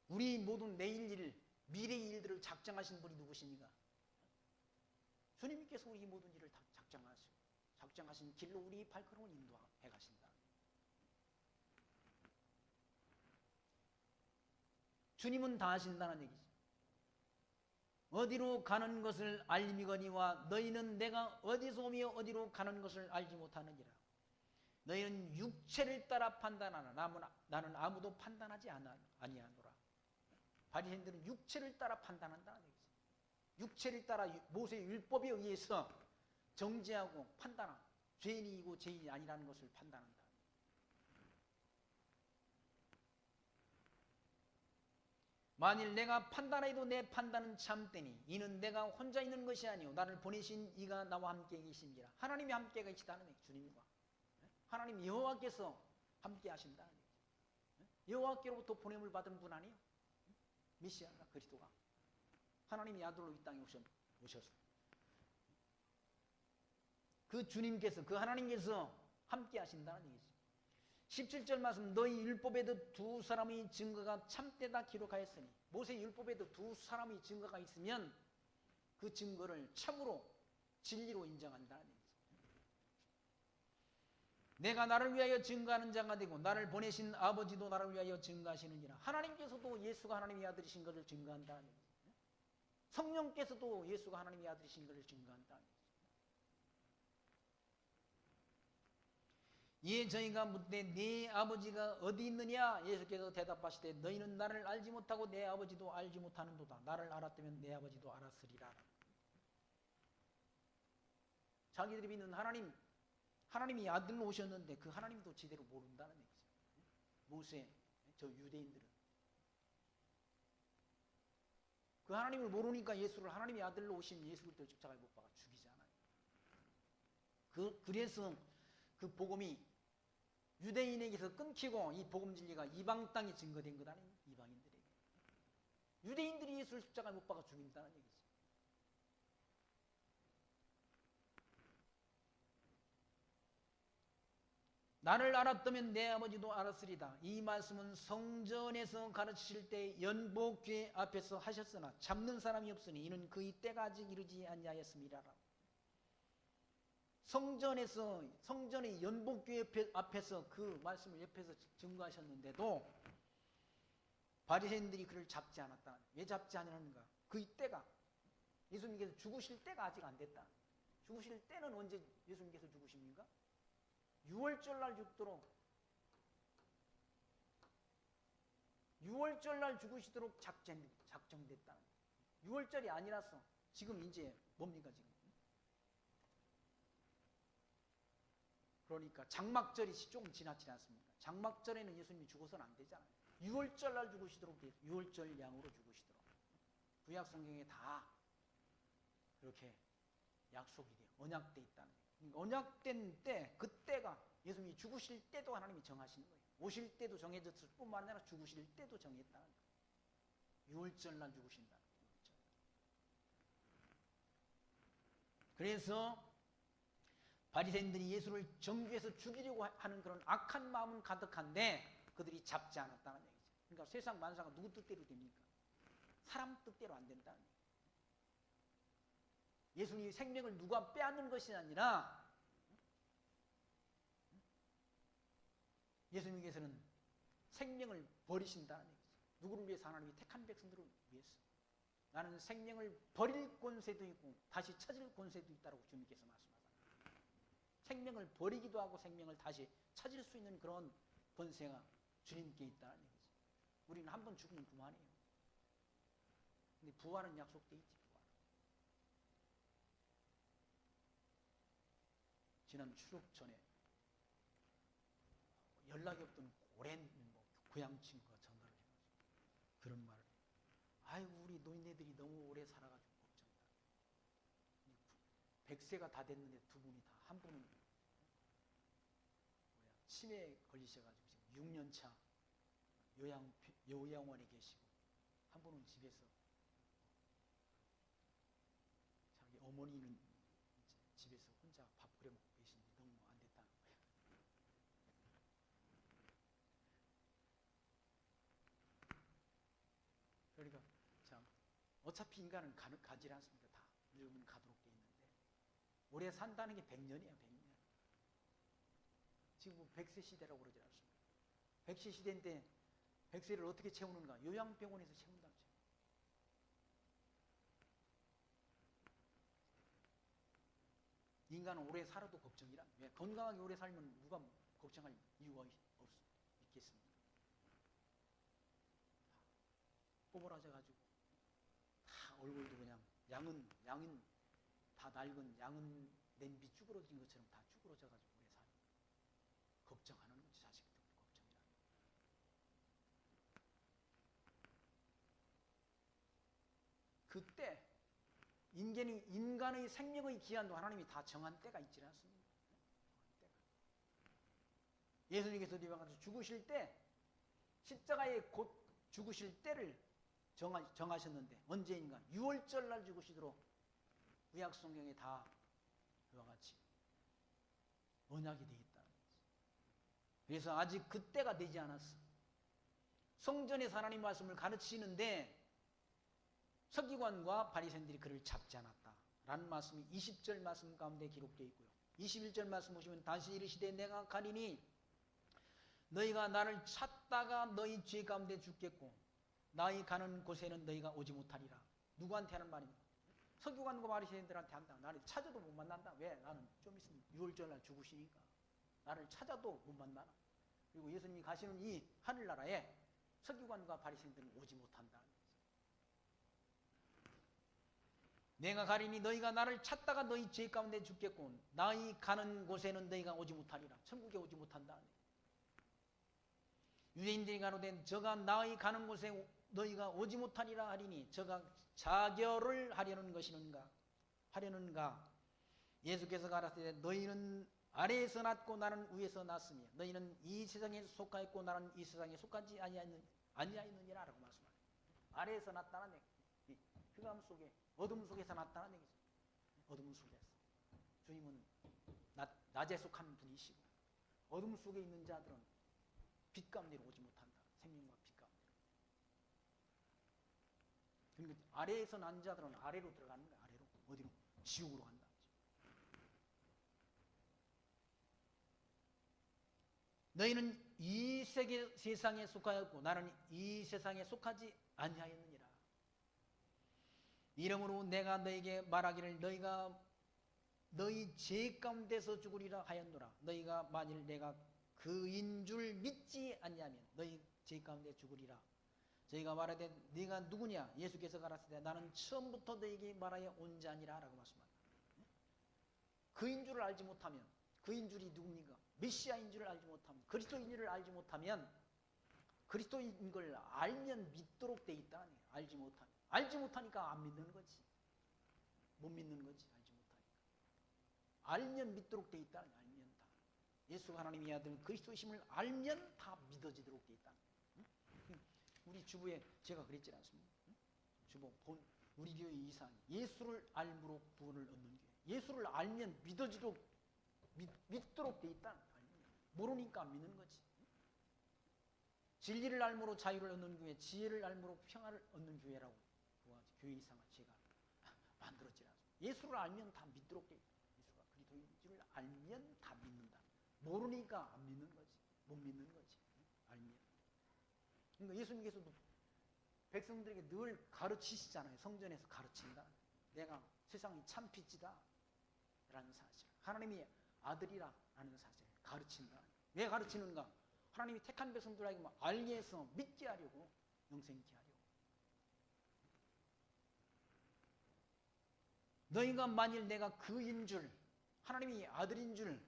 우리 모든 내일 일, 미래의 일들을 작정하신 분이 누구십니까? 주님께서 우리 모든 일을 다 작정하신 길로 우리 발걸음을 인도해 가신다. 주님은 다 하신다는 얘기죠. 어디로 가는 것을 알미거니와 너희는 내가 어디서 오며 어디로 가는 것을 알지 못하느니라. 너희는 육체를 따라 판단하나 나는 아무도 판단하지 아니하노라. 바리새인들은 육체를 따라 판단한다는 얘기죠. 육체를 따라 모세의 율법에 의해서 정죄하고 판단하고 죄인이고 죄인이 아니라는 것을 판단한다. 만일 내가 판단해도 내 판단은 참되니 이는 내가 혼자 있는 것이 아니오 나를 보내신 이가 나와 함께 계신지라. 하나님이 함께 계시다는 얘기, 주님과 하나님 여호와께서 함께 하신다는 얘기. 여호와께로부터 보냄을 받은 분 아니에요? 메시아가 그리스도가 하나님의 아들로 이 땅에 오셔서 그 주님께서 그 하나님께서 함께 하신다는 얘기죠. 17절 말씀 너희 율법에도 두 사람의 증거가 참되다 기록하였으니 모세 율법에도 두 사람의 증거가 있으면 그 증거를 참으로 진리로 인정한다는 얘기죠. 내가 나를 위하여 증거하는 자가 되고 나를 보내신 아버지도 나를 위하여 증거하시느니라. 하나님께서도 예수가 하나님의 아들이신 것을 증거한다는 얘기죠. 성령께서도 예수가 하나님의 아들이신 것을 증거한다는 얘기죠. 이에 저희가 묻되 네 아버지가 어디 있느냐? 예수께서 대답하시되 너희는 나를 알지 못하고 내 아버지도 알지 못하는도다. 나를 알았다면 내 아버지도 알았으리라. 자기들이 믿는 하나님, 하나님이 아들로 오셨는데 그 하나님도 제대로 모른다는 얘기죠. 모세, 저 유대인들은. 그 하나님을 모르니까 예수를 하나님의 아들로 오신 예수를 또 십자가에 못 박아 죽이잖아요. 그래서 그 복음이 유대인에게서 끊기고 이 복음 진리가 이방 땅에 증거된 것 아닙니까? 이방인들에게. 유대인들이 예수를 십자가에 못 박아 죽인다는 얘기죠. 나를 알았다면 내 아버지도 알았으리다. 이 말씀은 성전에서 가르치실 때 연복교회 앞에서 하셨으나 잡는 사람이 없으니 이는 그의 때가 아직 이르지 아니하였음이라. 성전의 연복교회 앞에서 그 말씀을 옆에서 증거하셨는데도 바리새인들이 그를 잡지 않았다. 왜 잡지 않았는가? 그의 때가, 예수님께서 죽으실 때가 아직 안 됐다. 죽으실 때는 언제 예수님께서 죽으십니까? 6월절 날 죽도록, 6월절 날 죽으시도록 작정됐다. 6월절이 아니라서 지금 이제 뭡니까 지금? 그러니까 장막절이 조금 지났지 않습니까? 장막절에는 예수님이 죽어서는 안 되잖아요. 6월절 날 죽으시도록, 6월절 양으로 죽으시도록. 구약 성경에 다 그렇게 약속이 돼요. 언약돼 있다는 거예요. 그러니까 언약된 때, 그때가 예수님이 죽으실 때도 하나님이 정하시는 거예요. 오실 때도 정해졌을 뿐만 아니라 죽으실 때도 정했다는 거예요. 6월절 날 죽으신다. 그래서 바리새인들이 예수를 정죄해서 죽이려고 하는 그런 악한 마음은 가득한데 그들이 잡지 않았다는 얘기죠. 그러니까 세상 만사가 누구 뜻대로 됩니까? 사람 뜻대로 안 된다는 얘기죠. 예수님의 생명을 누가 빼앗는 것이 아니라 예수님께서는 생명을 버리신다는 얘기죠. 누구를 위해서? 하나님이 택한 백성들을 위해서. 나는 생명을 버릴 권세도 있고 다시 찾을 권세도 있다고 주님께서 말씀하셨습니다. 생명을 버리기도 하고 생명을 다시 찾을 수 있는 그런 권세가 주님께 있다는 얘기죠. 우리는 한 번 죽으면 그만이에요. 근데 부활은 약속돼 있지. 지난 추석 전에 연락이 없던 오랜 고향 친구가 전화를 해가지고 그런 말을 해요. 아이고 우리 노인네들이 너무 오래 살아가지고 걱정이다. 100세가 다 됐는데 두 분이 다, 한 분은 치매에 걸리셔가지고 지금 6년차 요양원에 계시고, 한 분은 집에서 자기 어머니는 이제 집에서 혼자 밥 끓여 먹고 계신데 너무 안 됐다는 거예요. 그러니까 참 어차피 인간은 가지 않습니까? 다 늙으면 가도록 돼 있는데 오래 산다는 게 100년이야, 100년. 지금 100세 시대라고 그러지 않습니까? 100세 시대인데 100세를 어떻게 채우는가? 요양병원에서 채운다고. 인간은 오래 살아도 걱정이라. 왜? 건강하게 오래 살면 누가 걱정할 이유가 있겠습니까? 뽀뽀라져가지고 다 얼굴도 그냥 양은 다 낡은 양은 냄비 쭈그러진 것처럼 다 쭈그러져가지고 오래 살고 걱정하는 거지. 자식들 걱정이라. 그때 인간의 생명의 기한도 하나님이 다 정한 때가 있지 않습니까? 예수님께서 이 방에서 죽으실 때 십자가에 곧 죽으실 때를 정하셨는데 언제인가? 6월절 날 죽으시도록 구약 성경에 다 그와 같이 언약이 되어 있다는 거지. 그래서 아직 그때가 되지 않았어. 성전에서 하나님 말씀을 가르치시는데 서기관과 바리새인들이 그를 잡지 않았다 라는 말씀이 20절 말씀 가운데 기록되어 있고요. 21절 말씀 보시면 다시 이르시되 내가 가리니 너희가 나를 찾다가 너희 죄 가운데 죽겠고 나의 가는 곳에는 너희가 오지 못하리라. 누구한테 하는 말입니까? 서기관과 바리새인들한테 한다. 나를 찾아도 못 만난다. 왜? 나는 좀 있으면 6월절 날 죽으시니까 나를 찾아도 못 만나나. 그리고 예수님이 가시는 이 하늘나라에 서기관과 바리새인들은 오지 못한다. 내가 가리니 너희가 나를 찾다가 너희 죄 가운데 죽겠고 나의 가는 곳에는 너희가 오지 못하리라. 천국에 오지 못한다. 유대인들이 가로되 저가 나의 가는 곳에 너희가 오지 못하리라 하리니 저가 자결을 하려는 것이는가 하려는가. 예수께서 가라사대 너희는 아래에서 났고 나는 위에서 났으며 너희는 이 세상에 속하였고 나는 이 세상에 속하지 아니하였느니라 라고 말씀합니다. 아래에서 났다는 얘기, 흑암 속에 어둠 속에서 났다는 얘기죠. 어둠 속에서. 주님은 낮에 속한 분이시고 어둠 속에 있는 자들은 빛 가운데로 오지 못한다. 생명과 빛 가운데로. 그러니까 아래에서 난 자들은 아래로 들어가는 거야. 아래로. 어디로? 지옥으로 간다. 너희는 이 세상에 속하였고 나는 이 세상에 속하지 아니하였느니라. 이러므로 내가 너희에게 말하기를 너희가 너희 죄 가운데서 죽으리라 하였노라. 너희가 만일 내가 그인 줄 믿지 아니하면 너희 죄 가운데 죽으리라. 저희가 말하되 네가 누구냐? 예수께서 가라사대 나는 처음부터 너희에게 말하여 온 자니라 라고 말씀합니다. 그인 줄을 알지 못하면 그인 줄이 누굽니까? 메시아인 줄을 알지 못하면 그리스도인 줄을 알지 못하면 그리스도인 걸 알면 믿도록 돼 있다. 알지 못하니까 안 믿는 거지. 못 믿는 거지. 알지 못하니까. 알면 믿도록 돼 있다. 알면 다. 예수가 하나님의 아들 그리스도이심을 알면 다 믿어지도록 돼 있다. 우리 주부에 제가 그랬지 않습니까? 주부 우리 교회 이상이 예수를 알므로 구원을 얻는 교회. 예수를 알면 믿도록 돼 있다. 모르니까 안 믿는 거지. 진리를 알므로 자유를 얻는 교회, 지혜를 알므로 평화를 얻는 교회라고 교회 이상을 제가 만들었지 않습니까? 예수를 알면 다 믿도록 돼 있다. 예수가 그리스도인 줄을 알면 다 믿는다. 모르니까 안 믿는 거지. 못 믿는 거지. 알면. 그러니까 예수님께서도 백성들에게 늘 가르치시잖아요. 성전에서 가르친다. 내가 세상이 참 빛이다 라는 사실, 하나님이 아들이라 라는 사실 가르친다. 왜 가르치는가? 하나님이 택한 백성들에게 알게 해서 믿게 하려고, 영생케 하려고. 너희가 만일 내가 그인 줄, 하나님이 아들인 줄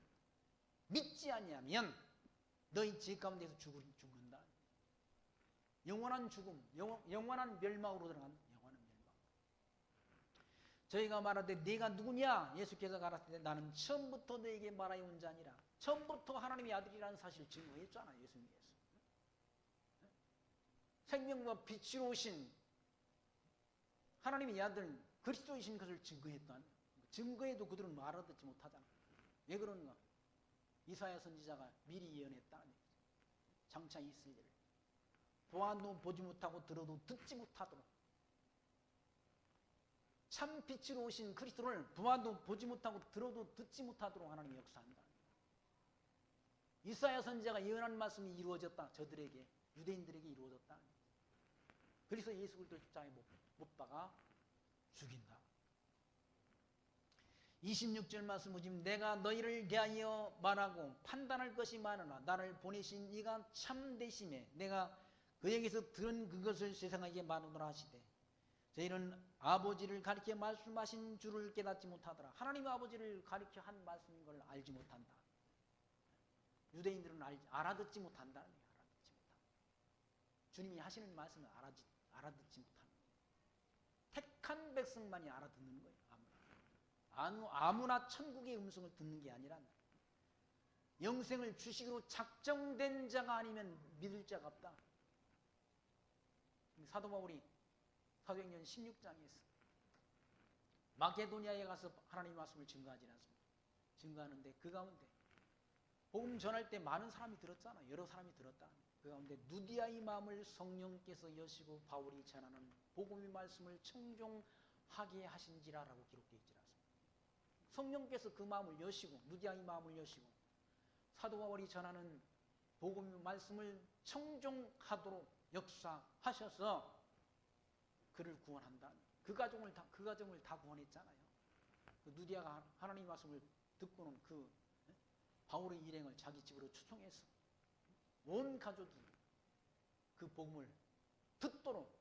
믿지 아니하면 너희 죄 가운데서 죽는다. 영원한 죽음, 영원한 멸망으로 들어간다. 영원한 멸망. 저희가 말하되 네가 누구냐? 예수께서 가라사대 나는 처음부터 너에게 말하여 온 자니라. 처음부터 하나님의 아들이라는 사실을 증거했잖아요. 예수님께서. 생명과 빛으로 오신 하나님의 아들 그리스도이신 것을 증거했던, 증거해도 그들은 알아듣지 못하잖아. 왜 그런가? 이사야 선지자가 미리 예언했다는 얘기죠. 장차 있을 일을 보아도 보지 못하고 들어도 듣지 못하도록, 참 빛으로 오신 그리스도를 보아도 보지 못하고 들어도 듣지 못하도록 하나님이 역사한다. 이사야 선지자가 예언한 말씀이 이루어졌다. 저들에게, 유대인들에게 이루어졌다. 그래서 예수 그리스도 십자가에 못 박아 죽인다. 26절 말씀 보시면 내가 너희를 대하여 말하고 판단할 것이 많으나 나를 보내신 이가 참되심에 내가 그에게서 들은 그것을 세상에게 말하노라 하시되 저희는 아버지를 가리켜 말씀하신 줄을 깨닫지 못하더라. 하나님의 아버지를 가리켜 한 말씀인 걸 알지 못한다. 유대인들은 알아듣지 못한다. 알아듣지 못한다. 주님이 하시는 말씀을 알아듣지 못한다. 택한 백성만이 알아듣는 거예요. 아무나 천국의 음성을 듣는 게 아니라 영생을 주시기로 작정된 자가 아니면 믿을 자가 없다. 사도 바울이 사도행전 16장에서 마게도니아에 가서 하나님의 말씀을 증거하지 않습니까? 증거하는데 그 가운데 복음 전할 때 많은 사람이 들었잖아. 여러 사람이 들었다. 그 가운데 누디아의 마음을 성령께서 여시고 바울이 전하는 복음의 말씀을 청종하게 하신지라라고 기록되어 있지 않습니까? 성령께서 그 마음을 여시고, 누디아의 마음을 여시고 사도 바울이 전하는 복음의 말씀을 청종하도록 역사하셔서 그를 구원한다. 그 가정을 다 구원했잖아요. 그 누디아가 하나님의 말씀을 듣고는 그 바울의 일행을 자기 집으로 초청해서 온 가족이 그 복음을 듣도록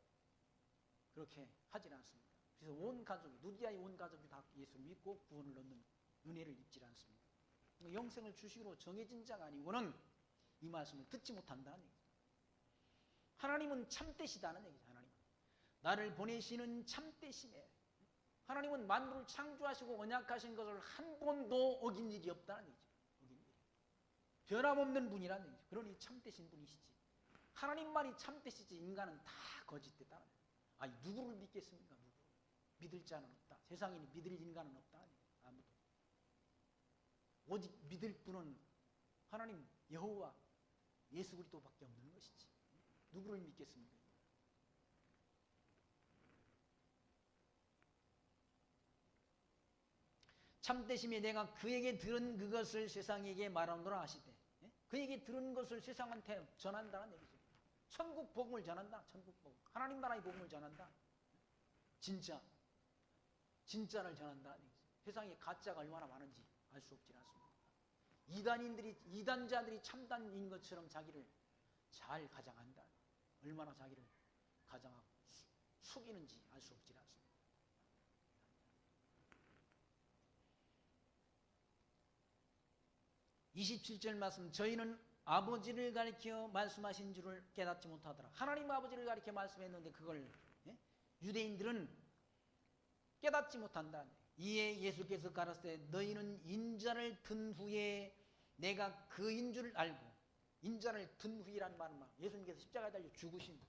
그렇게 하지 않습니다. 그래서 온 가족이, 누디아의 온 가족이 다 예수를 믿고 구원을 얻는 은혜를 입지 않습니다. 영생을 주시기로 정해진 자가 아니고는 이 말씀을 듣지 못한다는 얘기죠. 하나님은 참되시다는 얘기죠. 하나님은 나를 보내시는 참되심에, 하나님은 만물을 창조하시고 언약하신 것을 한 번도 어긴 일이 없다는 얘기죠. 어긴 일이. 변함없는 분이라는 얘기죠. 그러니 참되신 분이시지. 하나님만이 참되시지 인간은 다 거짓됐다는 얘기죠. 아니 누구를 믿겠습니까? 누구? 믿을 자는 없다. 세상에 믿을 인간은 없다. 아무도. 오직 믿을 분은 하나님 여호와 예수 그리스도밖에 없는 것이지. 누구를 믿겠습니까? 참되심에 내가 그에게 들은 그것을 세상에게 말하노라 하시되, 그에게 들은 것을 세상한테 전한다는 얘기죠. 천국 복음을 전한다. 천국 복음. 하나님 나라의 복음을 전한다. 진짜를 전한다는 얘기죠. 세상에 가짜가 얼마나 많은지 알 수 없지 않습니까? 이단자들이 참단인 것처럼 자기를 잘 가장한다. 얼마나 자기를 가장하고 속이는지 알 수 없지 않습니까? 27절 말씀, 저희는 아버지를 가리켜 말씀하신 줄을 깨닫지 못하더라. 하나님 아버지를 가리켜 말씀했는데 그걸 유대인들은 깨닫지 못한다. 이에 예수께서 가라사대 너희는 인자를 든 후에 내가 그인 줄 알고, 인자를 든 후이란 말은 예수님께서 십자가에 달려 죽으신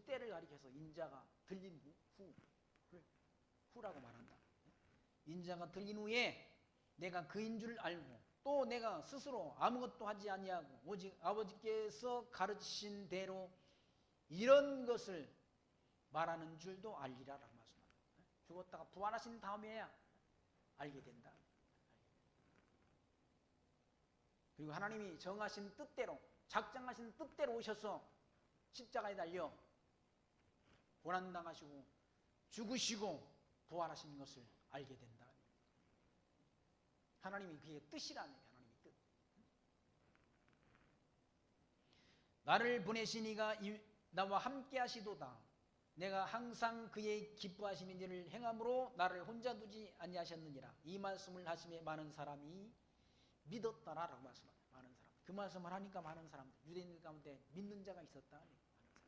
때를 가리켜서 인자가 들린 후라고 말한다. 인자가 들린 후에 내가 그인 줄 알고, 또 내가 스스로 아무것도 하지 아니하고 오직 아버지께서 가르치신 대로 이런 것을 말하는 줄도 알리라라고 말씀합니다. 죽었다가 부활하신 다음에야 알게 된다. 그리고 하나님이 정하신 뜻대로, 작정하신 뜻대로 오셔서 십자가에 달려 고난당하시고 죽으시고 부활하신 것을 알게 된다. 하나님이 그의 뜻이라는 얘기예요. 하나님의 뜻. 나를 보내신 이가 나와 함께 하시도다. 내가 항상 그의 기뻐하시는 일을 행함으로 나를 혼자 두지 아니하셨느니라. 이 말씀을 하심에 많은 사람이 믿었다라고 말씀합니다. 많은 사람. 그 말씀을 하니까 많은 사람들, 유대인들 가운데 믿는 자가 있었다. 많은 사람.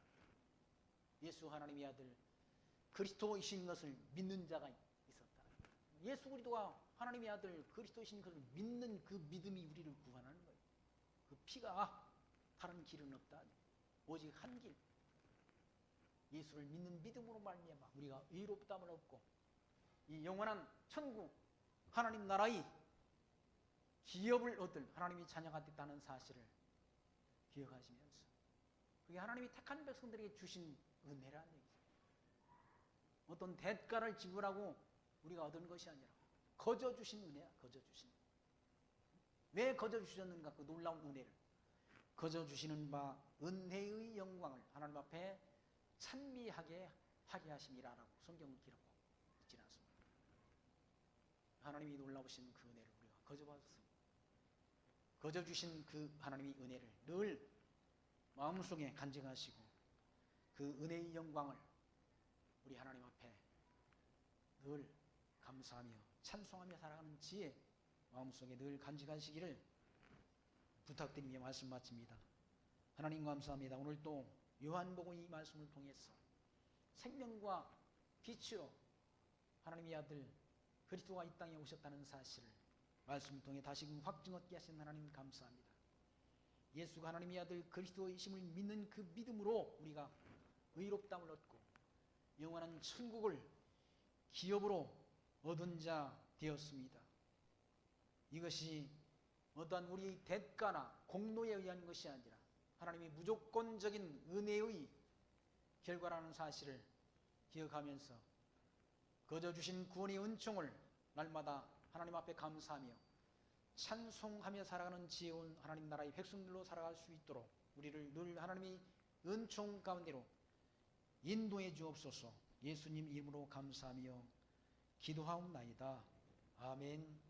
예수 하나님의 아들 그리스도이신 것을 믿는 자가 있었다. 예수 그리스도가 하나님의 아들 그리스도이신 것을 믿는 그 믿음이 우리를 구원하는 거예요. 그 피가 다른 길은 없다. 오직 한 길. 예수를 믿는 믿음으로 말미암아 우리가 의롭다함을 얻고 이 영원한 천국 하나님 나라의 기업을 얻을 하나님이 자녀가 됐다는 사실을 기억하시면서 그게 하나님이 택한 백성들에게 주신 은혜라는 얘기죠. 어떤 대가를 지불하고 우리가 얻은 것이 아니라 거저 주신 은혜야. 거저 주신. 왜 거저 주셨는가? 그 놀라운 은혜를 거저 주시는 바 은혜의 영광을 하나님 앞에 찬미하게 하게 하심이라라고 성경은 기록하고 있지 않습니다. 하나님이 놀라우신 그 은혜를 우리가 거저 받았습니다. 거저 주신 그 하나님의 은혜를 늘 마음속에 간직하시고 그 은혜의 영광을 우리 하나님 앞에 늘 감사하며 찬송하며 살아가는 지혜 마음속에 늘 간직하시기를 부탁드리며 말씀 마칩니다. 하나님 감사합니다. 오늘 또 요한복음 이 말씀을 통해서 생명과 빛으로 하나님의 아들 그리스도가 이 땅에 오셨다는 사실을 말씀을 통해 다시금 확증 얻게 하신 하나님 감사합니다. 예수가 하나님의 아들 그리스도이심을 믿는 그 믿음으로 우리가 의롭다함을 얻고 영원한 천국을 기업으로 얻은 자 되었습니다. 이것이 어떠한 우리의 대가나 공로에 의한 것이 아니라 하나님의 무조건적인 은혜의 결과라는 사실을 기억하면서 거저 주신 구원의 은총을 날마다 하나님 앞에 감사하며 찬송하며 살아가는 지혜로운 하나님 나라의 백성들로 살아갈 수 있도록 우리를 늘 하나님의 은총 가운데로 인도해 주옵소서. 예수님 이름으로 감사하며 기도하옵나이다. 아멘.